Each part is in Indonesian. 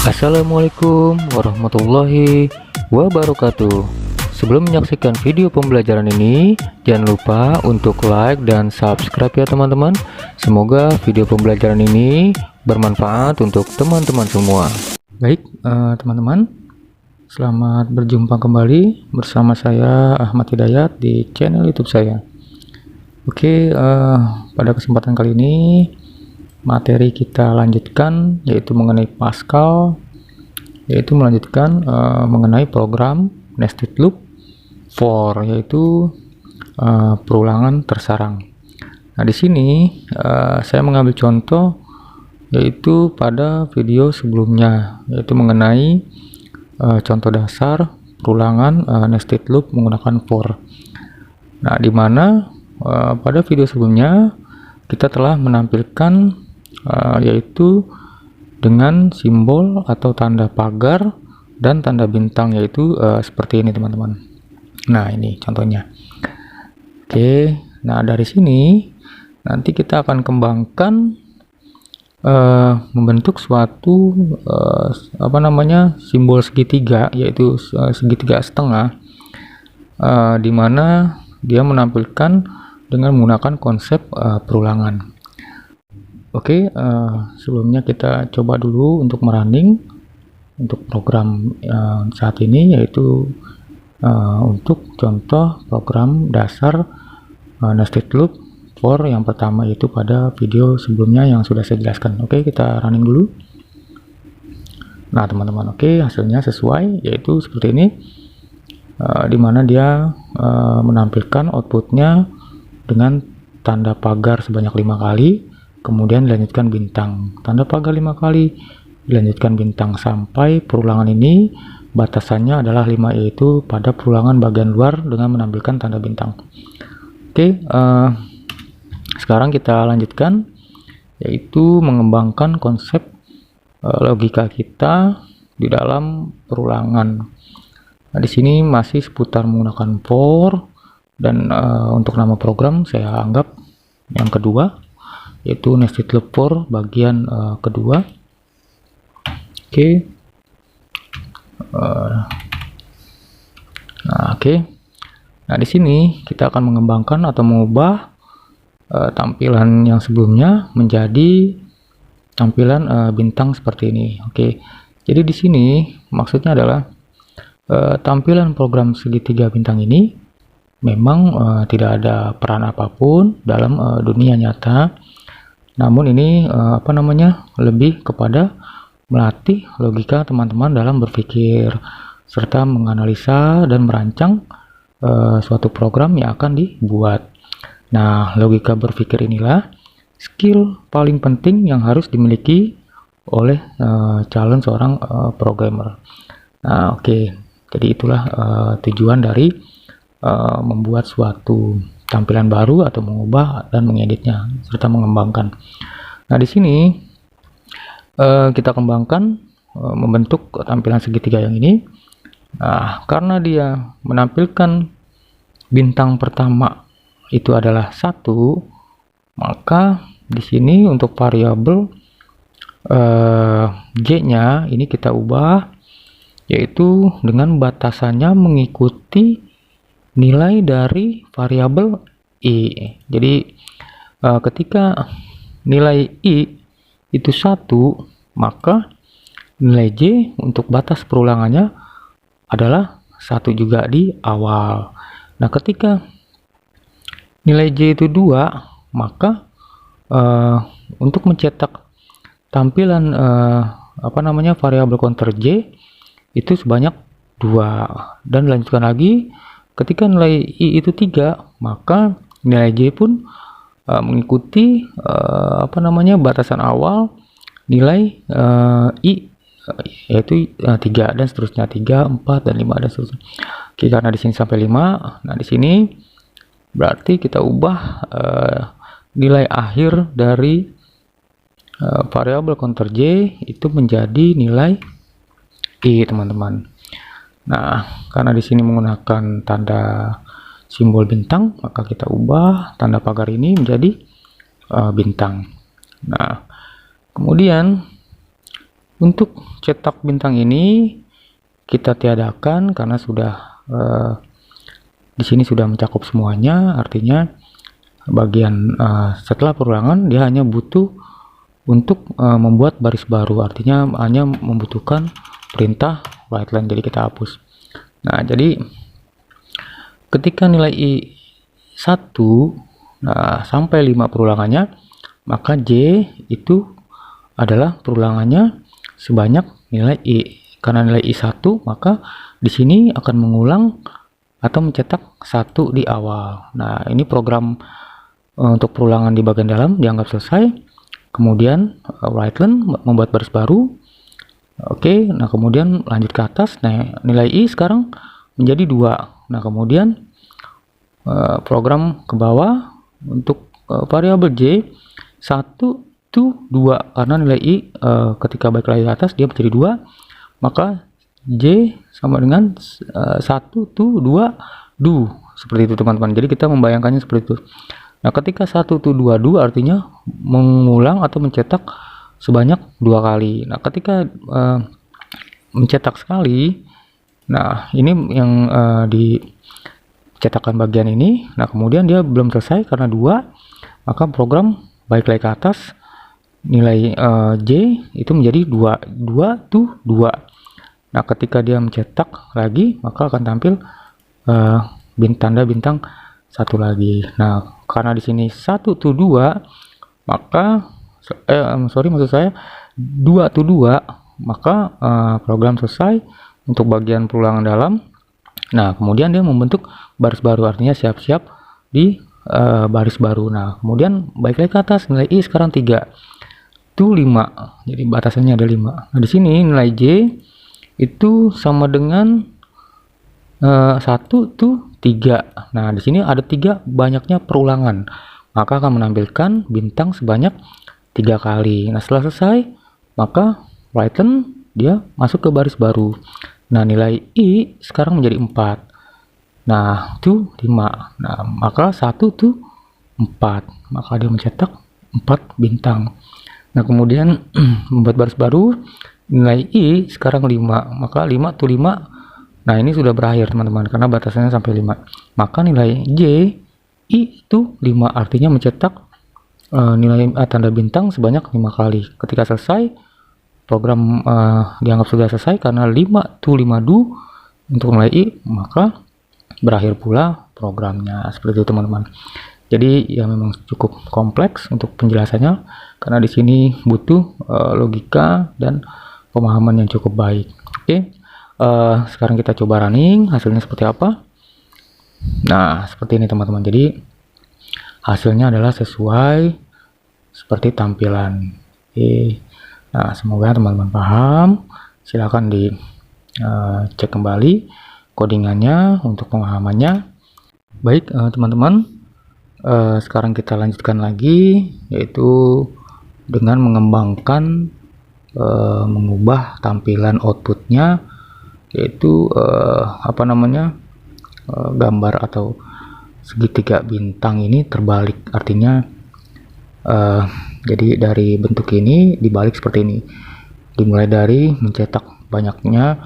Assalamualaikum warahmatullahi wabarakatuh. Sebelum menyaksikan video pembelajaran ini, jangan lupa untuk like dan subscribe ya teman-teman. Semoga video pembelajaran ini bermanfaat untuk teman-teman semua. Baik teman-teman, selamat berjumpa kembali bersama saya Ahmad Hidayat di channel YouTube saya. Oke, pada kesempatan kali ini materi kita lanjutkan, yaitu mengenai Pascal, yaitu melanjutkan mengenai program nested loop for, yaitu perulangan tersarang. Nah, di sini saya mengambil contoh yaitu pada video sebelumnya, yaitu mengenai contoh dasar perulangan nested loop menggunakan for. Nah, di mana pada video sebelumnya kita telah menampilkan yaitu dengan simbol atau tanda pagar dan tanda bintang, yaitu seperti ini teman-teman. Nah, ini contohnya. Oke, nah dari sini nanti kita akan kembangkan membentuk suatu simbol segitiga, yaitu segitiga setengah, di mana dia menampilkan dengan menggunakan konsep perulangan. Oke, sebelumnya kita coba dulu untuk merunning untuk program saat ini, yaitu untuk contoh program dasar nested loop for yang pertama, yaitu pada video sebelumnya yang sudah saya jelaskan. Oke, kita running dulu. Nah teman-teman, oke, hasilnya sesuai, yaitu seperti ini, dimana dia menampilkan outputnya dengan tanda pagar sebanyak 5 kali, kemudian dilanjutkan bintang, tanda pagar 5 kali, dilanjutkan bintang, sampai perulangan ini batasannya adalah 5, yaitu pada perulangan bagian luar dengan menampilkan tanda bintang. Oke, sekarang kita lanjutkan, yaitu mengembangkan konsep logika kita di dalam perulangan. Nah, di sini masih seputar menggunakan for, dan untuk nama program saya anggap yang kedua, yaitu nested loop for bagian kedua. Oke. Nah, di sini kita akan mengembangkan atau mengubah tampilan yang sebelumnya menjadi tampilan bintang seperti ini. Oke. Jadi di sini maksudnya adalah tampilan program segitiga bintang ini memang tidak ada peran apapun dalam dunia nyata. Namun ini lebih kepada melatih logika teman-teman dalam berpikir serta menganalisa dan merancang suatu program yang akan dibuat. Nah, logika berpikir inilah skill paling penting yang harus dimiliki oleh calon seorang programmer. Nah, oke. Jadi itulah tujuan dari membuat suatu tampilan baru atau mengubah dan mengeditnya serta mengembangkan. Nah, di sini kita kembangkan membentuk tampilan segitiga yang ini. Nah, karena dia menampilkan bintang pertama itu adalah 1, maka di sini untuk variabel G-nya ini kita ubah, yaitu dengan batasannya mengikuti nilai dari variabel I. Jadi ketika nilai I itu 1, maka nilai J untuk batas perulangannya adalah 1 juga di awal. Nah, ketika nilai J itu 2, maka untuk mencetak tampilan variabel counter J itu sebanyak 2, dan dilanjutkan lagi. Ketika nilai I itu 3, maka nilai J pun mengikuti batasan awal nilai I, yaitu 3, dan seterusnya 3, 4, dan 5, dan seterusnya. Oke, karena di sini sampai 5, nah di sini berarti kita ubah nilai akhir dari variabel counter J itu menjadi nilai I, teman-teman. Nah, karena di sini menggunakan tanda simbol bintang, maka kita ubah tanda pagar ini menjadi bintang. Nah, kemudian Untuk cetak bintang ini kita tiadakan karena sudah di sini sudah mencakup semuanya. Artinya bagian setelah perulangan dia hanya butuh untuk membuat baris baru, artinya hanya membutuhkan perintah write line, jadi kita hapus. Nah, jadi ketika nilai I 1 sampai 5 perulangannya, maka J itu adalah perulangannya sebanyak nilai I. Karena nilai I 1, maka di sini akan mengulang atau mencetak 1 di awal. Nah, ini program untuk perulangan di bagian dalam dianggap selesai. Kemudian write line membuat baris baru. Oke, nah kemudian lanjut ke atas. Nah, nilai I sekarang menjadi 2. Nah, kemudian program ke bawah untuk variabel J 1 to 2, karena nilai I ketika balik lagi ke atas dia menjadi 2, maka J sama dengan 1 to 2 do. Seperti itu teman-teman. Jadi kita membayangkannya seperti itu. Nah, ketika 1 to 2 do artinya mengulang atau mencetak sebanyak 2 kali. Nah, ketika mencetak sekali, nah ini yang di cetakan bagian ini. Nah, kemudian dia belum selesai karena 2, maka program balik lagi ke atas, nilai J itu menjadi 2 to 2. Nah, ketika dia mencetak lagi, maka akan tampil tanda bintang 1 lagi. Nah, karena di sini 1 to 2, maka maksud saya 2 to 2, maka program selesai untuk bagian perulangan dalam. Nah, kemudian dia membentuk baris baru, artinya siap-siap di baris baru. Nah, kemudian balik lagi ke atas, nilai I sekarang 3 to 5. Jadi batasannya ada 5. Nah, di sini nilai J itu sama dengan 1 to 3. Nah, di sini ada 3 banyaknya perulangan, maka akan menampilkan bintang sebanyak 3 kali. Nah, setelah selesai, maka write line dia masuk ke baris baru. Nah, nilai I sekarang menjadi 4. Nah, to 5. Nah, maka 1 to 4. Maka dia mencetak 4 bintang. Nah, kemudian membuat baris baru, nilai I sekarang 5. Maka 5 to 5. Nah, ini sudah berakhir teman-teman karena batasannya sampai 5. Maka nilai J I itu 5, artinya mencetak nilai tanda bintang sebanyak 5 kali. Ketika selesai, program dianggap sudah selesai karena 5 to 5 do untuk nilai I, maka berakhir pula programnya. Seperti itu teman-teman. Jadi ya memang cukup kompleks untuk penjelasannya karena di sini butuh logika dan pemahaman yang cukup baik. Oke. Sekarang kita coba running, hasilnya seperti apa. Nah, seperti ini teman-teman. Jadi hasilnya adalah sesuai seperti tampilan. Oke. Nah, semoga teman-teman paham. Silahkan di cek kembali codingannya untuk pemahamannya. Baik teman-teman, sekarang kita lanjutkan lagi, yaitu dengan mengembangkan mengubah tampilan outputnya, yaitu gambar atau segitiga bintang ini terbalik, artinya jadi dari bentuk ini dibalik seperti ini. Dimulai dari mencetak banyaknya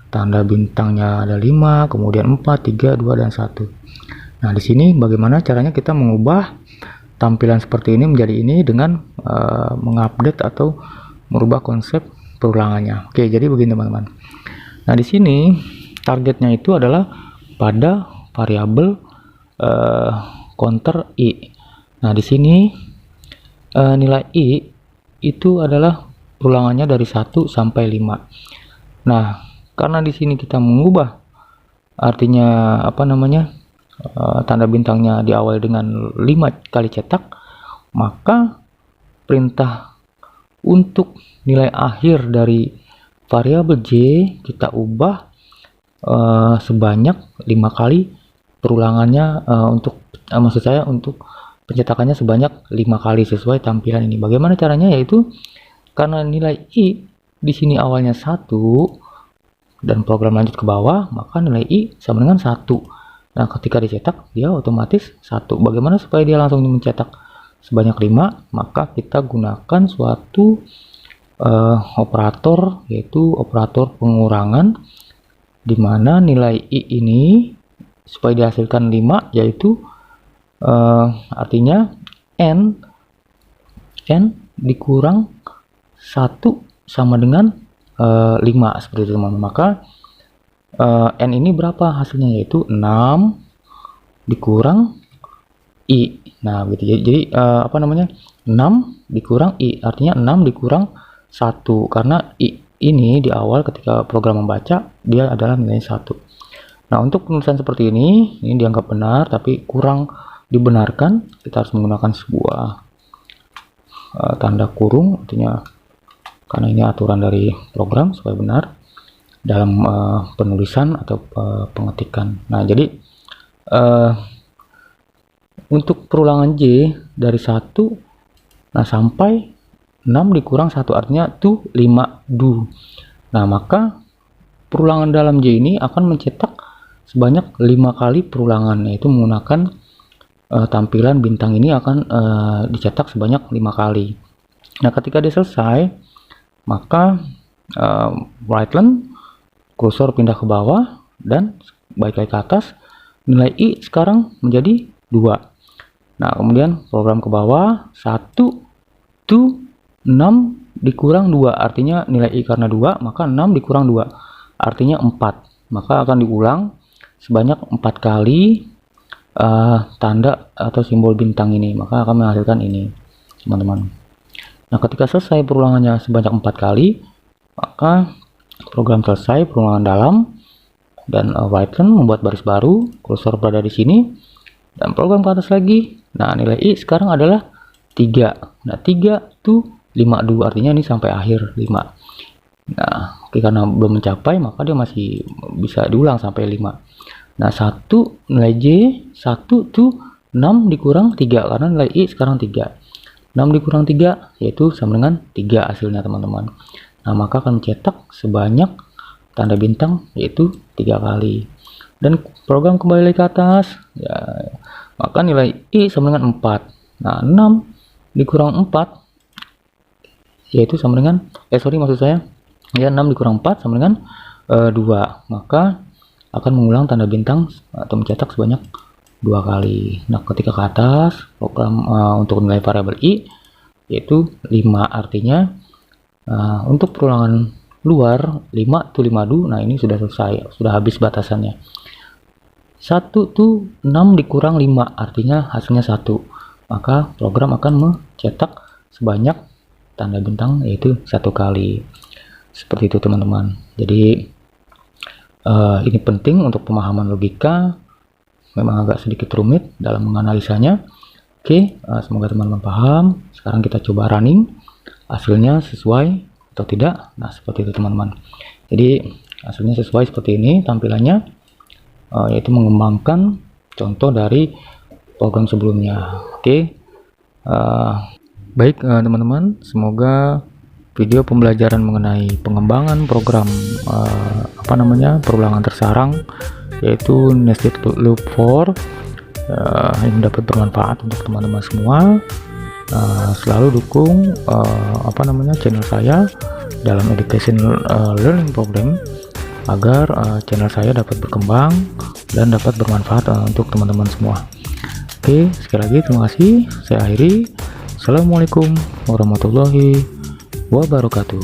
tanda bintangnya ada 5, kemudian 4, 3, 2, dan 1. Nah, di sini bagaimana caranya kita mengubah tampilan seperti ini menjadi ini dengan mengupdate atau merubah konsep perulangannya. Oke, jadi begini teman-teman. Nah, di sini targetnya itu adalah pada variabel counter I. Nah, di sini nilai I itu adalah perulangannya dari 1 sampai 5. Nah, karena di sini kita mengubah, artinya tanda bintangnya diawali dengan 5 kali cetak, maka perintah untuk nilai akhir dari variabel J kita ubah sebanyak 5 kali perulangannya, untuk pencetakannya sebanyak 5 kali sesuai tampilan ini. Bagaimana caranya? Yaitu karena nilai I di sini awalnya 1 dan program lanjut ke bawah, maka nilai I sama dengan 1. Nah, ketika dicetak dia otomatis 1. Bagaimana supaya dia langsung mencetak sebanyak 5? Maka kita gunakan suatu operator, yaitu operator pengurangan, di mana nilai I ini supaya dihasilkan 5, yaitu artinya N dikurang 1 sama dengan 5, seperti itu teman-teman. Maka N ini berapa hasilnya, yaitu 6 dikurang I. Nah gitu, jadi 6 dikurang I, artinya 6 dikurang 1, karena I ini di awal ketika program membaca dia adalah nilainya 1. Nah untuk penulisan seperti ini dianggap benar tapi kurang dibenarkan, kita harus menggunakan sebuah tanda kurung, artinya karena ini aturan dari program supaya benar dalam penulisan atau pengetikan. Nah jadi untuk perulangan J dari 1 sampai 6 dikurang 1, artinya tuh 5 du. Nah maka perulangan dalam J ini akan mencetak sebanyak 5 kali perulangan, yaitu menggunakan tampilan bintang ini akan dicetak sebanyak 5 kali. Nah ketika dia selesai, maka right-line kursor pindah ke bawah dan balik lagi ke atas, nilai I sekarang menjadi 2. Nah kemudian program ke bawah, 1 to 6 dikurang 2, artinya nilai I karena 2, maka 6 dikurang 2 artinya 4, maka akan diulang sebanyak 4 kali tanda atau simbol bintang ini, maka akan menghasilkan ini teman-teman. Nah ketika selesai perulangannya sebanyak 4 kali, maka program selesai perulangan dalam, dan right-line membuat baris baru, kursor berada di sini, dan program ke atas lagi. Nah nilai I sekarang adalah 3. Nah 3 to 5 du, artinya ini sampai akhir 5. Nah karena belum mencapai, maka dia masih bisa diulang sampai 5. Nah 1 nilai J 1 to 6 dikurang 3, karena nilai I sekarang 3. 6 dikurang 3 yaitu sama dengan 3 hasilnya teman-teman. Nah maka akan mencetak sebanyak tanda bintang yaitu 3 kali. Dan program kembali ke atas ya, maka nilai I sama dengan 4. Nah 6 dikurang 4 yaitu sama dengan maksud saya ya, 6 dikurang 4 sama dengan 2, maka akan mengulang tanda bintang atau mencetak sebanyak 2 kali. Nah ketika ke atas, program untuk nilai variabel I yaitu 5, artinya untuk perulangan luar 5 to 5 du, nah ini sudah selesai, sudah habis batasannya. 1 to 6 dikurang 5 artinya hasilnya 1, maka program akan mencetak sebanyak tanda bintang yaitu 1 kali. Seperti itu teman-teman. Jadi ini penting untuk pemahaman logika, memang agak sedikit rumit dalam menganalisanya. Oke, semoga teman-teman paham. Sekarang kita coba running, hasilnya sesuai atau tidak. Nah seperti itu teman-teman. Jadi hasilnya sesuai seperti ini tampilannya, yaitu mengembangkan contoh dari program sebelumnya. Oke, baik teman-teman, semoga video pembelajaran mengenai pengembangan program perulangan tersarang yaitu nested loop for ini dapat bermanfaat untuk teman-teman semua. Selalu dukung channel saya dalam education learning program agar channel saya dapat berkembang dan dapat bermanfaat untuk teman-teman semua. Oke, sekali lagi terima kasih, saya akhiri. Assalamualaikum warahmatullahi wabarakatuh.